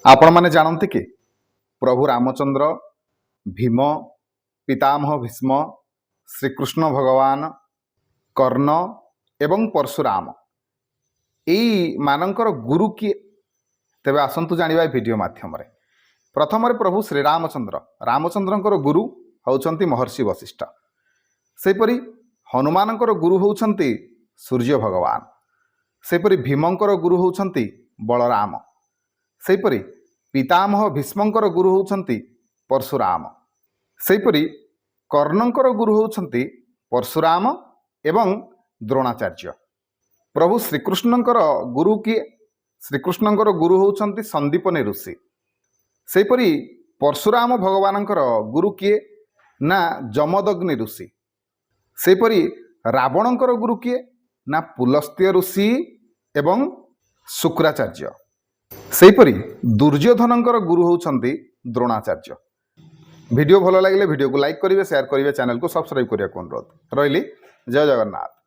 आपण माने जानते कि प्रभु रामचंद्र भीम पितामह भीष्म श्रीकृष्ण भगवान कर्ण एवं परशुराम यही मानकर गुरु किए तेबे आसंतु जानिबा वीडियो माध्यम रे। प्रथम प्रभु श्रीरामचंद्र रामचंद्रंकर गुरु होउछंती महर्षि वशिष्ठ। सेपरी हनुमानंकर गुरु होउछंती सूर्य भगवान। सेपरी भीमंकर गुरु होउछंती बलराम। सेपरी पितामह भीष्मंकर गुरु होउछंती परशुराम। सेपरी कर्णंकर गुरु होउछंती परशुराम एवं द्रोणाचार्य। प्रभु श्रीकृष्णंकर गुरु किए श्रीकृष्णंकर गुरु होउछंती संदीपनी ऋषि। सेपरी परशुराम भगवानंकर गुरु किए ना जमदग्नि ऋषि। सेपरी रावणंकर गुरु किए ना पुलस्त्य ऋषि एवं शुक्राचार्य। सेपरी दुर्योधनंकर गुरु होउछंती द्रोणाचार्य। वीडियो भल लगे वीडियो को लाइक करेंगे, शेयर करेंगे, चैनल को सब्सक्राइब करने को अनुरोध रही। जय जगन्नाथ।